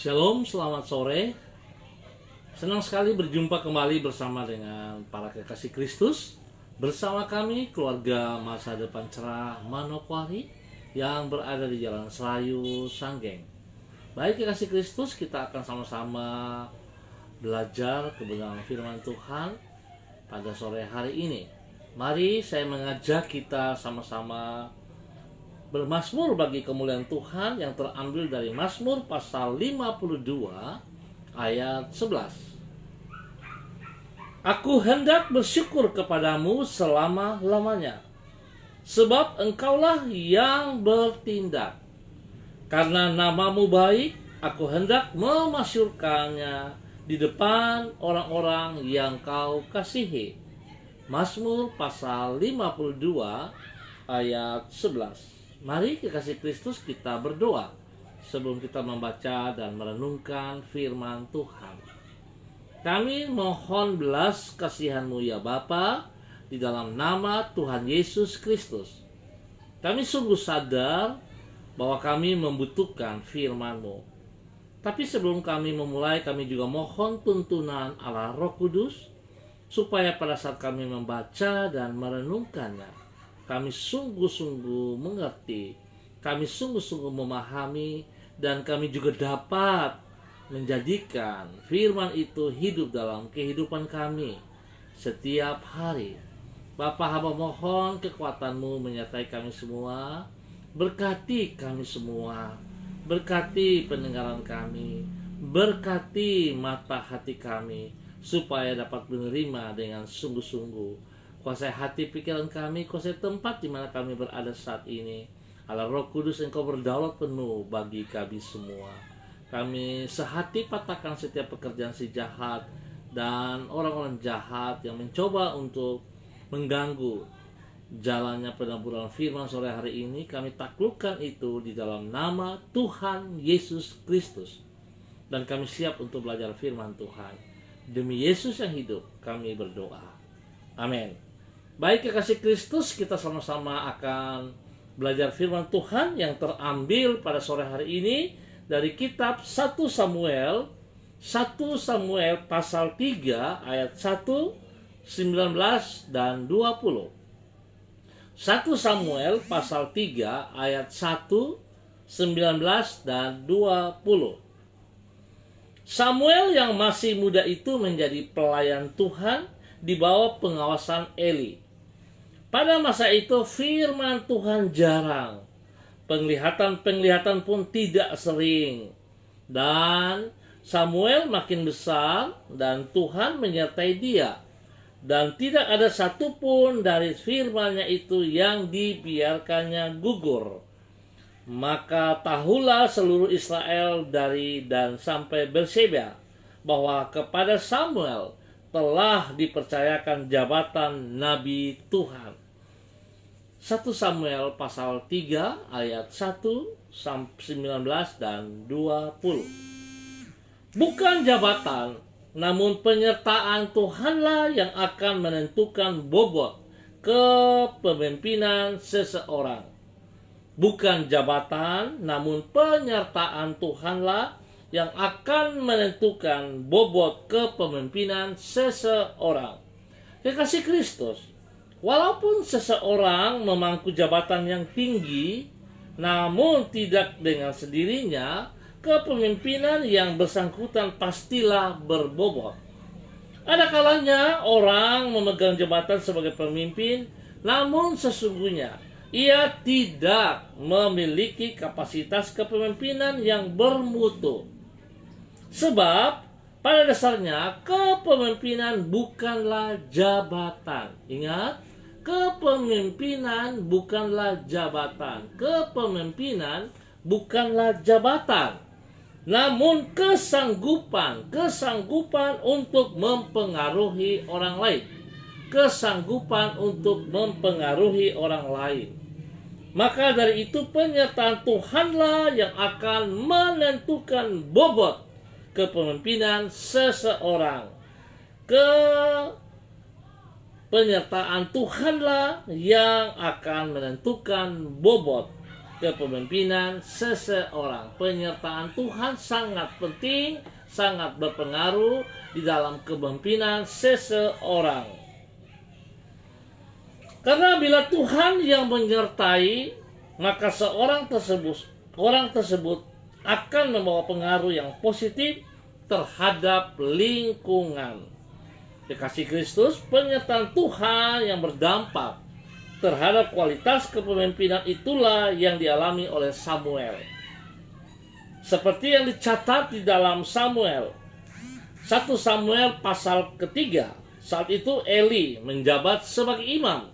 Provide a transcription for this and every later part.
Shalom, selamat sore. Senang sekali berjumpa kembali bersama dengan para kekasih Kristus. Bersama kami, keluarga Masa Depan Cerah Manokwari yang berada di Jalan Serayu, Sanggeng. Baik kekasih Kristus, kita akan sama-sama belajar kebenaran firman Tuhan pada sore hari ini. Mari saya mengajak kita sama-sama bermazmur bagi kemuliaan Tuhan yang terambil dari Mazmur pasal 52 ayat 11. Aku hendak bersyukur kepadamu selama-lamanya, sebab engkaulah yang bertindak. Karena namamu baik, aku hendak memasyurkannya di depan orang-orang yang kau kasihi. Mazmur pasal 52 ayat 11. Mari kekasih Kristus kita berdoa sebelum kita membaca dan merenungkan firman Tuhan. Kami mohon belas kasihan-Mu ya Bapa, di dalam nama Tuhan Yesus Kristus. Kami sungguh sadar bahwa kami membutuhkan firman-Mu. Tapi sebelum kami memulai, kami juga mohon tuntunan Allah Roh Kudus, supaya pada saat kami membaca dan merenungkannya, kami sungguh-sungguh mengerti, kami sungguh-sungguh memahami, dan kami juga dapat menjadikan firman itu hidup dalam kehidupan kami setiap hari. Bapa, hamba mohon kekuatan-Mu menyertai kami semua, berkati kami semua, berkati pendengaran kami, berkati mata hati kami, supaya dapat menerima dengan sungguh-sungguh. Kuasai hati pikiran kami, kuasai tempat di mana kami berada saat ini. Allah Roh Kudus, Engkau berdaulat penuh bagi kami semua. Kami sehati patahkan setiap pekerjaan si jahat dan orang-orang jahat yang mencoba untuk mengganggu jalannya penaburan firman sore hari ini. Kami taklukkan itu di dalam nama Tuhan Yesus Kristus. Dan kami siap untuk belajar firman Tuhan. Demi Yesus yang hidup, kami berdoa. Amin. Baik kekasih Kristus, kita sama-sama akan belajar firman Tuhan yang terambil pada sore hari ini dari kitab 1 Samuel pasal 3 ayat 1, 19 dan 20. 1 Samuel pasal 3 ayat 1, 19 dan 20. Samuel yang masih muda itu menjadi pelayan Tuhan di bawah pengawasan Eli. Pada masa itu firman Tuhan jarang, penglihatan pun tidak sering. Dan Samuel makin besar dan Tuhan menyertai dia. Dan tidak ada satupun dari firman-Nya itu yang dibiarkannya gugur. Maka tahulah seluruh Israel dari Dan sampai Berseba bahwa kepada Samuel telah dipercayakan jabatan Nabi Tuhan. 1 Samuel pasal 3 ayat 1 sampai 19 dan 20. Bukan jabatan, namun penyertaan Tuhanlah yang akan menentukan bobot kepemimpinan seseorang. Bukan jabatan, namun penyertaan Tuhanlah yang akan menentukan bobot kepemimpinan seseorang. Kekasih Kristus, walaupun seseorang memangku jabatan yang tinggi, namun tidak dengan sendirinya, kepemimpinan yang bersangkutan pastilah berbobot. Ada kalanya orang memegang jabatan sebagai pemimpin, namun sesungguhnya ia tidak memiliki kapasitas kepemimpinan yang bermutu. Sebab pada dasarnya kepemimpinan bukanlah jabatan. Ingat, kepemimpinan bukanlah jabatan. Kepemimpinan bukanlah jabatan. Namun kesanggupan untuk mempengaruhi orang lain. Kesanggupan untuk mempengaruhi orang lain. Maka dari itu penyertaan Tuhanlah yang akan menentukan bobot kepemimpinan seseorang. Penyertaan Tuhanlah yang akan menentukan bobot kepemimpinan seseorang. Penyertaan Tuhan sangat penting, sangat berpengaruh di dalam kepemimpinan seseorang. Karena bila Tuhan yang menyertai, maka orang tersebut akan membawa pengaruh yang positif terhadap lingkungan. Dikasih Kristus, penyertaan Tuhan yang berdampak terhadap kualitas kepemimpinan itulah yang dialami oleh Samuel. Seperti yang dicatat di dalam Samuel 1 Samuel pasal ketiga. Saat itu Eli menjabat sebagai imam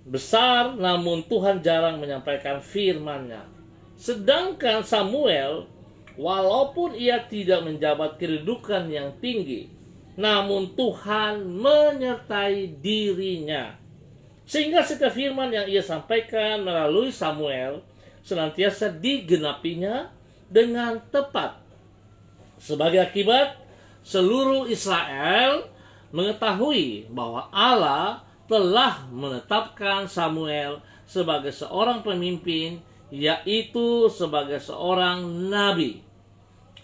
besar, namun Tuhan jarang menyampaikan firman-Nya. Sedangkan Samuel, walaupun ia tidak menjabat kedudukan yang tinggi, namun Tuhan menyertai dirinya. Sehingga setiap firman yang ia sampaikan melalui Samuel senantiasa digenapinya dengan tepat. Sebagai akibat, seluruh Israel mengetahui bahwa Allah telah menetapkan Samuel sebagai seorang pemimpin, yaitu sebagai seorang nabi.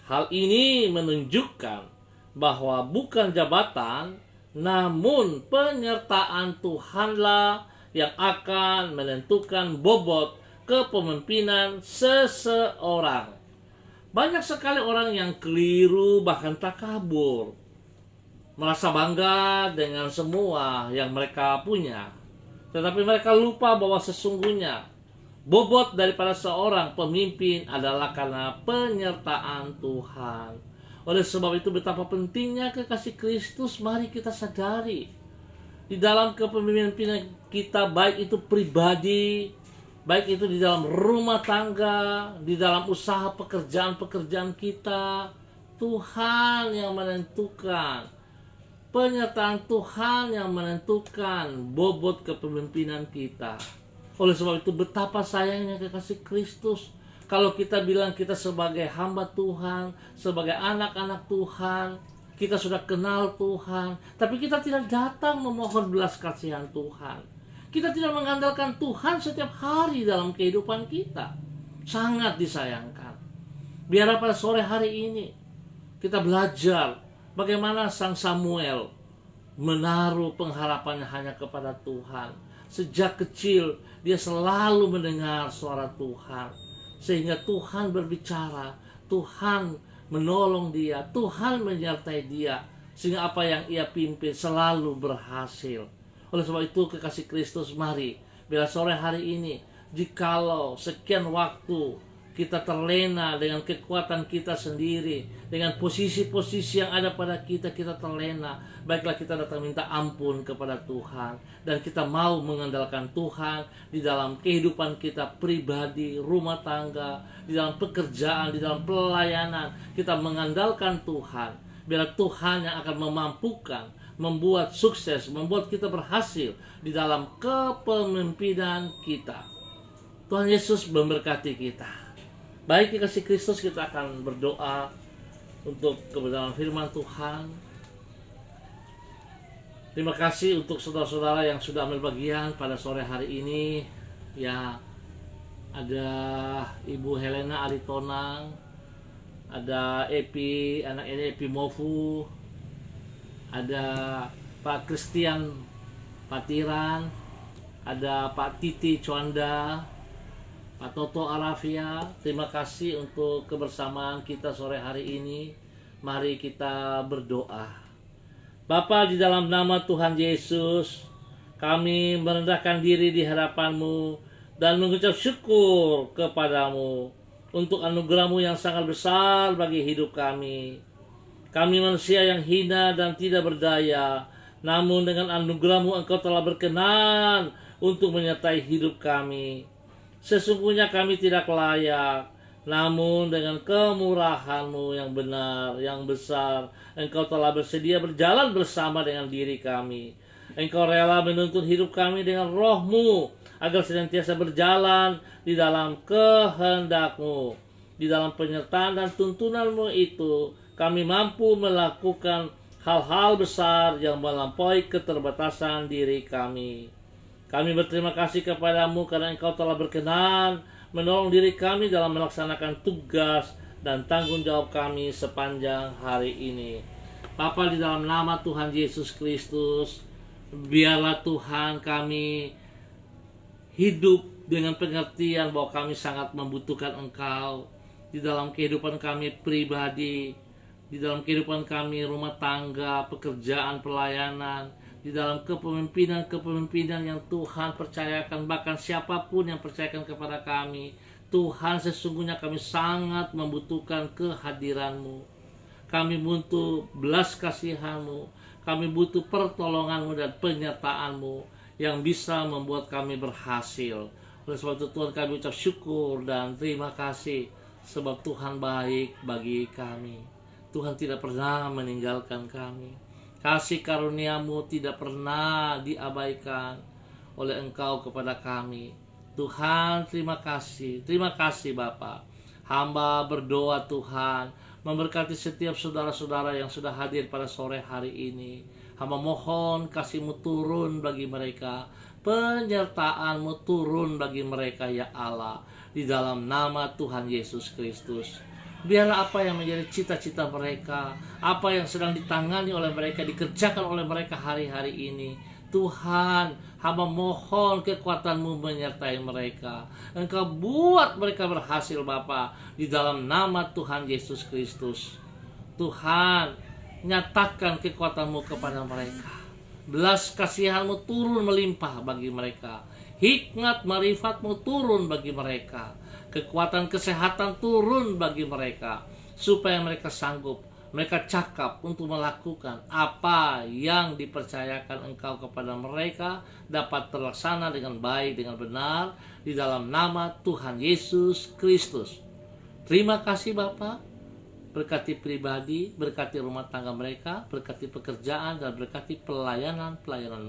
Hal ini menunjukkan bahwa bukan jabatan, namun penyertaan Tuhanlah yang akan menentukan bobot kepemimpinan seseorang. Banyak sekali orang yang keliru, bahkan takabur, merasa bangga dengan semua yang mereka punya. Tetapi mereka lupa bahwa sesungguhnya bobot daripada seorang pemimpin adalah karena penyertaan Tuhan. Oleh sebab itu betapa pentingnya kekasih Kristus, mari kita sadari di dalam kepemimpinan kita, baik itu pribadi, baik itu di dalam rumah tangga, di dalam usaha pekerjaan-pekerjaan kita, Tuhan yang menentukan. Penyertaan Tuhan yang menentukan bobot kepemimpinan kita. Oleh sebab itu betapa sayangnya kekasih Kristus kalau kita bilang kita sebagai hamba Tuhan, sebagai anak-anak Tuhan, kita sudah kenal Tuhan, tapi kita tidak datang memohon belas kasihan Tuhan. Kita tidak mengandalkan Tuhan setiap hari dalam kehidupan kita. Sangat disayangkan. Biar pada sore hari ini kita belajar bagaimana Sang Samuel menaruh pengharapannya hanya kepada Tuhan. Sejak kecil dia selalu mendengar suara Tuhan, sehingga Tuhan berbicara, Tuhan menolong dia, Tuhan menyertai dia, sehingga apa yang ia pimpin selalu berhasil. Oleh sebab itu kekasih Kristus, mari bila sore hari ini, jikalau sekian waktu kita terlena dengan kekuatan kita sendiri, dengan posisi-posisi yang ada pada kita, kita terlena. Baiklah kita datang minta ampun kepada Tuhan. Dan kita mau mengandalkan Tuhan di dalam kehidupan kita pribadi, rumah tangga, di dalam pekerjaan, di dalam pelayanan. Kita mengandalkan Tuhan. Biar Tuhan yang akan memampukan, membuat sukses, membuat kita berhasil di dalam kepemimpinan kita. Tuhan Yesus memberkati kita. Baik dikasih Kristus, kita akan berdoa untuk kebenaran firman Tuhan. Terima kasih untuk saudara-saudara yang sudah ambil bagian pada sore hari ini. Ya, ada Ibu Helena Aritonang, ada Epi, anak ini Epi Mofu, ada Pak Christian Patiran, ada Pak Titi Chwanda, Pak Toto Arafia. Terima kasih untuk kebersamaan kita sore hari ini. Mari kita berdoa. Bapa, di dalam nama Tuhan Yesus, kami merendahkan diri di hadapan-Mu dan mengucap syukur kepadamu untuk anugerah-Mu yang sangat besar bagi hidup kami. Kami manusia yang hina dan tidak berdaya, namun dengan anugerah-Mu Engkau telah berkenan untuk menyertai hidup kami. Sesungguhnya kami tidak layak, namun dengan kemurahan-Mu yang benar, yang besar, Engkau telah bersedia berjalan bersama dengan diri kami. Engkau rela menuntun hidup kami dengan Roh-Mu, agar senantiasa berjalan di dalam kehendak-Mu. Di dalam penyertaan dan tuntunan-Mu itu, kami mampu melakukan hal-hal besar yang melampaui keterbatasan diri kami. Kami berterima kasih kepadamu karena Engkau telah berkenan menolong diri kami dalam melaksanakan tugas dan tanggung jawab kami sepanjang hari ini. Bapa, di dalam nama Tuhan Yesus Kristus, biarlah Tuhan kami hidup dengan pengertian bahwa kami sangat membutuhkan Engkau di dalam kehidupan kami pribadi, di dalam kehidupan kami rumah tangga, pekerjaan, pelayanan, di dalam kepemimpinan yang Tuhan percayakan, bahkan siapapun yang percayakan kepada kami. Tuhan, sesungguhnya kami sangat membutuhkan kehadiran-Mu. Kami butuh belas kasihan-Mu, kami butuh pertolongan-Mu dan penyertaan-Mu yang bisa membuat kami berhasil. Oleh sebab itu Tuhan, kami ucap syukur dan terima kasih, sebab Tuhan baik bagi kami. Tuhan tidak pernah meninggalkan kami. Kasih karunia-Mu tidak pernah diabaikan oleh Engkau kepada kami. Tuhan, terima kasih. Terima kasih Bapa. Hamba berdoa Tuhan, memberkati setiap saudara-saudara yang sudah hadir pada sore hari ini. Hamba mohon kasih-Mu turun bagi mereka, penyertaan-Mu turun bagi mereka ya Allah, di dalam nama Tuhan Yesus Kristus. Biarlah apa yang menjadi cita-cita mereka, apa yang sedang ditangani oleh mereka, dikerjakan oleh mereka hari-hari ini. Tuhan, hamba mohon kekuatan-Mu menyertai mereka. Engkau buat mereka berhasil Bapa, di dalam nama Tuhan Yesus Kristus. Tuhan, nyatakan kekuatan-Mu kepada mereka. Belas kasihan-Mu turun melimpah bagi mereka. Hikmat marifat-Mu turun bagi mereka. Kekuatan kesehatan turun bagi mereka, supaya mereka sanggup, mereka cakap untuk melakukan apa yang dipercayakan Engkau kepada mereka dapat terlaksana dengan baik, dengan benar, di dalam nama Tuhan Yesus Kristus. Terima kasih Bapa. Berkati pribadi, berkati rumah tangga mereka, berkati pekerjaan, dan berkati pelayanan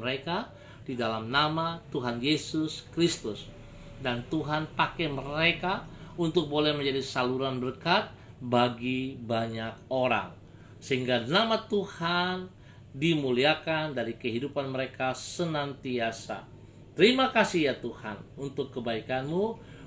mereka di dalam nama Tuhan Yesus Kristus. Dan Tuhan pakai mereka untuk boleh menjadi saluran berkat bagi banyak orang, sehingga nama Tuhan dimuliakan dari kehidupan mereka senantiasa. Terima kasih ya Tuhan untuk kebaikan-Mu,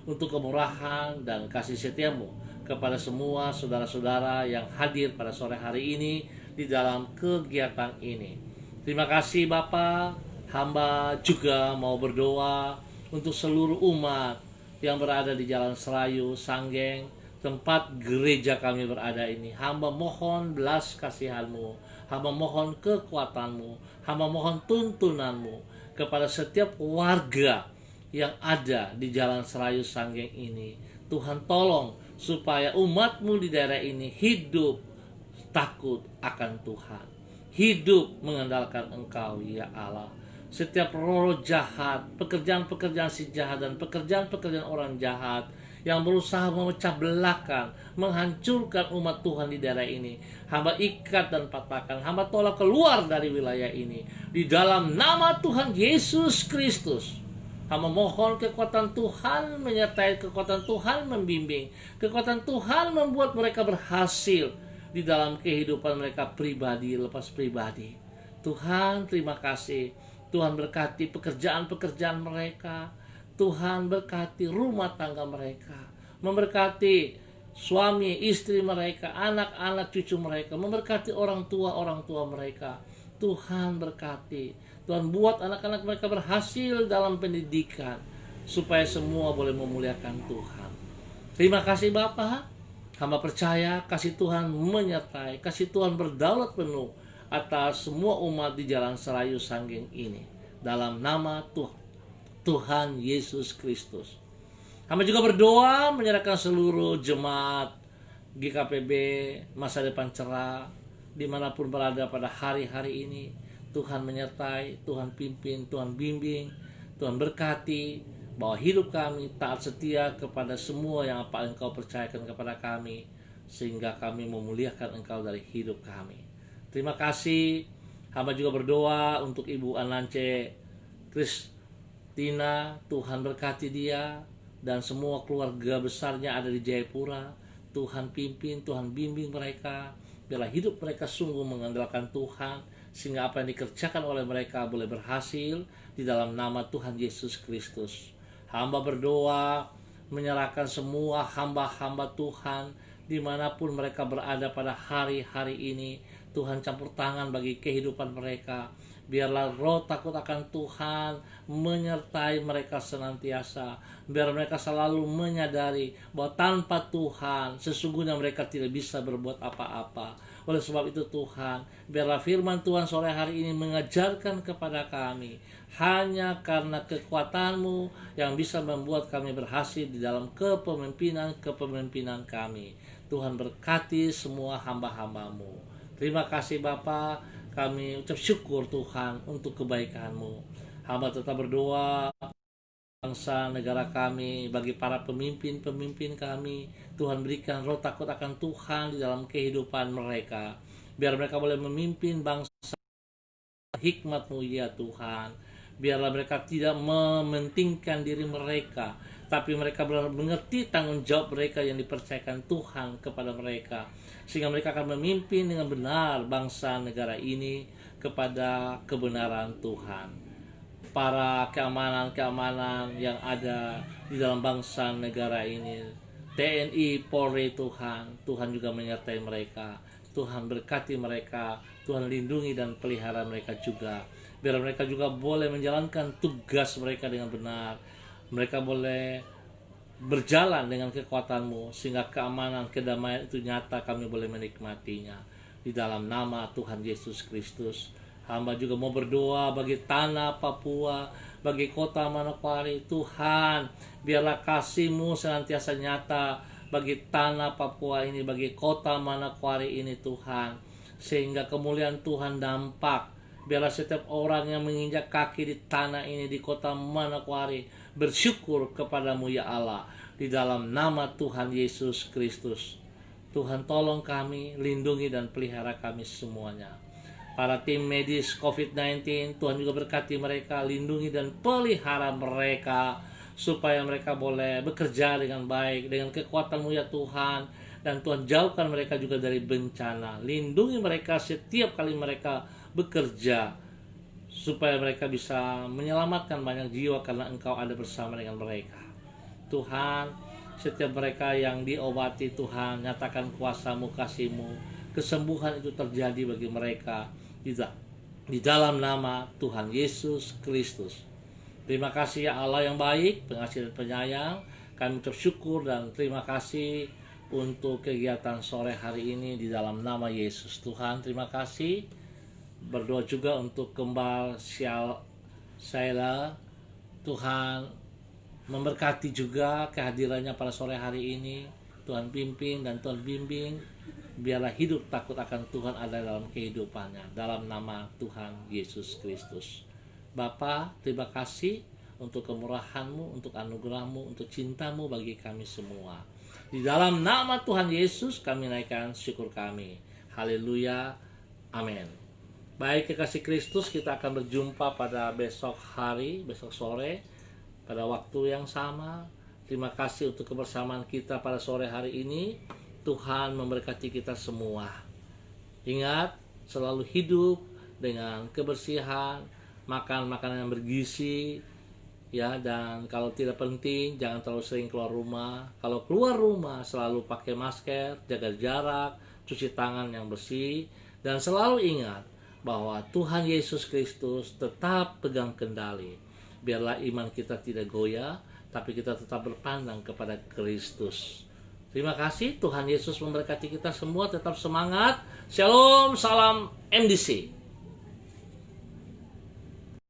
untuk kemurahan dan kasih setia-Mu kepada semua saudara-saudara yang hadir pada sore hari ini di dalam kegiatan ini. Terima kasih Bapa. Hamba juga mau berdoa untuk seluruh umat yang berada di Jalan Serayu, Sanggeng, tempat gereja kami berada ini. Hamba mohon belas kasihan-Mu, hamba mohon kekuatan-Mu, hamba mohon tuntunan-Mu kepada setiap warga yang ada di Jalan Serayu, Sanggeng ini. Tuhan tolong supaya umat-Mu di daerah ini hidup takut akan Tuhan, hidup mengandalkan Engkau ya Allah. Setiap roh jahat, pekerjaan-pekerjaan si jahat dan pekerjaan-pekerjaan orang jahat yang berusaha memecah belahkan, menghancurkan umat Tuhan di daerah ini, hamba ikat dan patahkan, hamba tolak keluar dari wilayah ini di dalam nama Tuhan Yesus Kristus. Hamba mohon kekuatan Tuhan menyertai, kekuatan Tuhan membimbing, kekuatan Tuhan membuat mereka berhasil di dalam kehidupan mereka pribadi lepas pribadi. Tuhan, terima kasih. Tuhan berkati pekerjaan-pekerjaan mereka. Tuhan berkati rumah tangga mereka. Memberkati suami, istri mereka, anak-anak cucu mereka. Memberkati orang tua mereka. Tuhan berkati. Tuhan buat anak-anak mereka berhasil dalam pendidikan, supaya semua boleh memuliakan Tuhan. Terima kasih Bapa. Hamba percaya kasih Tuhan menyertai, kasih Tuhan berdaulat penuh atas semua umat di Jalan Serayu Sanggeng ini, dalam nama Tuhan Yesus Kristus. Hamba juga berdoa menyerahkan seluruh jemaat GKPB Masa Depan Cerah dimanapun berada pada hari-hari ini. Tuhan menyertai, Tuhan pimpin, Tuhan bimbing, Tuhan berkati, bahwa hidup kami taat setia kepada semua yang apa Engkau percayakan kepada kami, sehingga kami memuliakan Engkau dari hidup kami. Terima kasih. Hamba juga berdoa untuk Ibu Anance Kristina. Tuhan berkati dia dan semua keluarga besarnya ada di Jayapura. Tuhan pimpin, Tuhan bimbing mereka. Biarlah hidup mereka sungguh mengandalkan Tuhan, sehingga apa yang dikerjakan oleh mereka boleh berhasil di dalam nama Tuhan Yesus Kristus. Hamba berdoa menyerahkan semua hamba-hamba Tuhan dimanapun mereka berada pada hari-hari ini. Tuhan campur tangan bagi kehidupan mereka. Biarlah roh takut akan Tuhan menyertai mereka senantiasa. Biar mereka selalu menyadari bahwa tanpa Tuhan sesungguhnya mereka tidak bisa berbuat apa-apa. Oleh sebab itu Tuhan, biarlah firman Tuhan sore hari ini mengajarkan kepada kami, hanya karena kekuatan-Mu yang bisa membuat kami berhasil di dalam kepemimpinan kami. Tuhan berkati semua hamba-hamba-Mu. Terima kasih Bapa, kami ucap syukur Tuhan untuk kebaikan-Mu. Hamba tetap berdoa bangsa negara kami, bagi para pemimpin-pemimpin kami. Tuhan berikan roh takut akan Tuhan di dalam kehidupan mereka. Biar mereka boleh memimpin bangsa hikmat-Mu ya Tuhan. Biarlah mereka tidak mementingkan diri mereka, tapi mereka benar mengerti tanggung jawab mereka yang dipercayakan Tuhan kepada mereka, sehingga mereka akan memimpin dengan benar bangsa negara ini kepada kebenaran Tuhan. Para keamanan yang ada di dalam bangsa negara ini, TNI, Polri Tuhan juga menyertai mereka. Tuhan berkati mereka, Tuhan lindungi dan pelihara mereka juga. Biar mereka juga boleh menjalankan tugas mereka dengan benar. Mereka boleh berjalan dengan kekuatan-Mu, sehingga keamanan, kedamaian itu nyata kami boleh menikmatinya. Di dalam nama Tuhan Yesus Kristus, hamba juga mau berdoa bagi tanah Papua, bagi kota Manokwari. Tuhan, biarlah kasih-Mu senantiasa nyata bagi tanah Papua ini, bagi kota Manokwari ini Tuhan, sehingga kemuliaan Tuhan dampak. Biarlah setiap orang yang menginjak kaki di tanah ini, di kota Manokwari, bersyukur kepadamu ya Allah, di dalam nama Tuhan Yesus Kristus. Tuhan tolong kami, lindungi dan pelihara kami semuanya. Para tim medis COVID-19, Tuhan juga berkati mereka, lindungi dan pelihara mereka, supaya mereka boleh bekerja dengan baik, dengan kekuatan-Mu ya Tuhan. Dan Tuhan jauhkan mereka juga dari bencana. Lindungi mereka setiap kali mereka bekerja, supaya mereka bisa menyelamatkan banyak jiwa karena Engkau ada bersama dengan mereka. Tuhan, setiap mereka yang diobati Tuhan, nyatakan kuasa-Mu, kasih-Mu, kesembuhan itu terjadi bagi mereka di dalam nama Tuhan Yesus Kristus. Terima kasih ya Allah yang baik, pengasih dan penyayang. Kami ucap syukur dan terima kasih untuk kegiatan sore hari ini di dalam nama Yesus. Tuhan, terima kasih. Berdoa juga untuk Kembal Shaila. Tuhan memberkati juga kehadirannya pada sore hari ini. Tuhan pimpin dan Tuhan bimbing. Biarlah hidup takut akan Tuhan ada dalam kehidupannya. Dalam nama Tuhan Yesus Kristus. Bapa, terima kasih untuk kemurahan-Mu, untuk anugerah-Mu, untuk cinta-Mu bagi kami semua. Di dalam nama Tuhan Yesus kami naikkan syukur kami. Haleluya. Amin. Baik kekasih Kristus, kita akan berjumpa pada besok sore, pada waktu yang sama. Terima kasih untuk kebersamaan kita pada sore hari ini. Tuhan memberkati kita semua. Ingat, selalu hidup dengan kebersihan, makan makanan yang bergizi, ya, dan kalau tidak penting jangan terlalu sering keluar rumah. Kalau keluar rumah selalu pakai masker, jaga jarak, cuci tangan yang bersih, dan selalu ingat bahwa Tuhan Yesus Kristus tetap pegang kendali. Biarlah iman kita tidak goyah, tapi kita tetap berpandang kepada Kristus. Terima kasih, Tuhan Yesus memberkati kita semua, tetap semangat. Shalom, salam MDC.